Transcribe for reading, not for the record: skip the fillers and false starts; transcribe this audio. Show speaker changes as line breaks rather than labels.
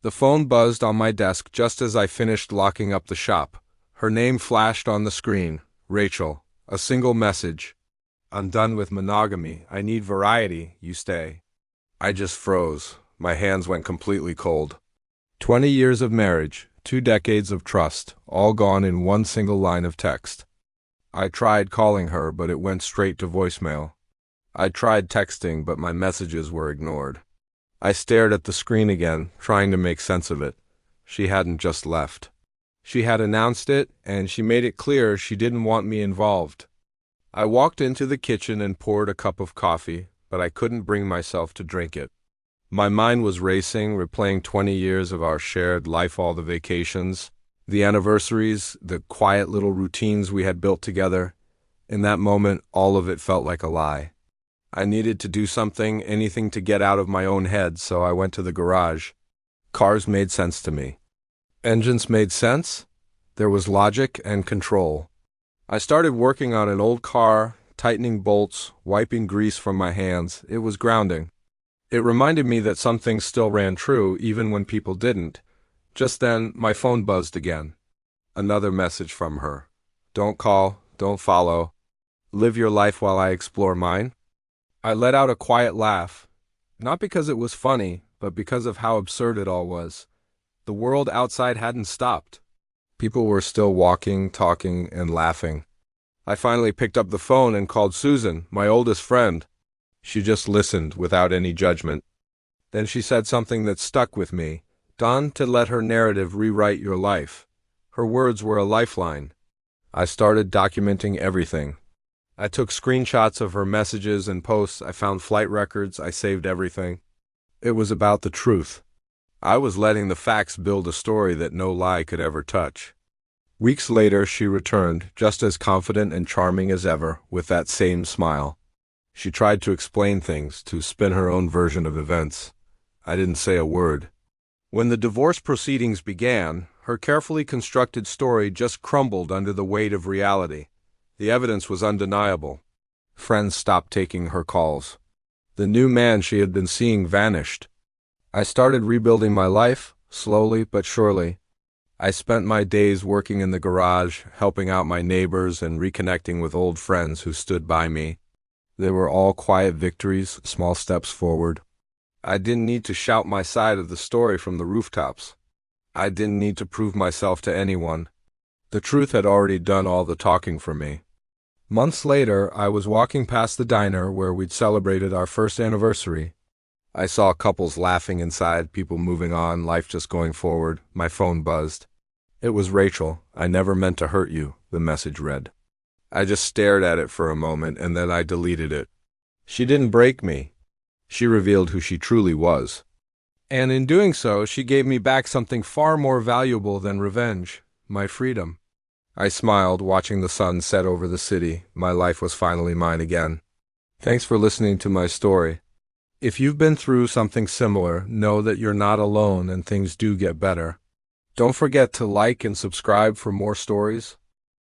The phone buzzed on my desk just as I finished locking up the shop. Her name flashed on the screen. Rachel. A single message. I'm done with monogamy. I need variety. You stay. I just froze. My hands went completely cold. 20 years of marriage, 2 decades of trust, all gone in one single line of text. I tried calling her, but it went straight to voicemail. I tried texting, but my messages were ignored. I stared at the screen again, trying to make sense of it. She hadn't just left. She had announced it, and she made it clear she didn't want me involved. I walked into the kitchen and poured a cup of coffee, but I couldn't bring myself to drink it. My mind was racing, replaying 20 years of our shared life, all the vacations, the anniversaries, the quiet little routines we had built together. In that moment, all of it felt like a lie. I needed to do something, anything to get out of my own head, so I went to the garage. Cars made sense to me. Engines made sense. There was logic and control. I started working on an old car, tightening bolts, wiping grease from my hands. It was grounding. It reminded me that some things still ran true, even when people didn't. Just then, my phone buzzed again. Another message from her. Don't call, don't follow. Live your life while I explore mine. I let out a quiet laugh. Not because it was funny, but because of how absurd it all was. The world outside hadn't stopped. People were still walking, talking, and laughing. I finally picked up the phone and called Susan, my oldest friend. She just listened without any judgment. Then she said something that stuck with me. Don't let her narrative rewrite your life. Her words were a lifeline. I started documenting everything. I took screenshots of her messages and posts. I found flight records. I saved everything. It was about the truth. I was letting the facts build a story that no lie could ever touch. Weeks later, she returned, just as confident and charming as ever, with that same smile. She tried to explain things, to spin her own version of events. I didn't say a word. When the divorce proceedings began, her carefully constructed story just crumbled under the weight of reality. The evidence was undeniable. Friends stopped taking her calls. The new man she had been seeing vanished. I started rebuilding my life, slowly but surely. I spent my days working in the garage, helping out my neighbors and reconnecting with old friends who stood by me. They were all quiet victories, small steps forward. I didn't need to shout my side of the story from the rooftops. I didn't need to prove myself to anyone. The truth had already done all the talking for me. Months later, I was walking past the diner where we'd celebrated our first anniversary. I saw couples laughing inside, people moving on, life just going forward. My phone buzzed. It was Rachel. I never meant to hurt you, the message read. I just stared at it for a moment, and then I deleted it. She didn't break me. She revealed who she truly was. And in doing so, she gave me back something far more valuable than revenge, my freedom. I smiled, watching the sun set over the city. My life was finally mine again. Thanks for listening to my story. If you've been through something similar, know that you're not alone and things do get better. Don't forget to like and subscribe for more stories.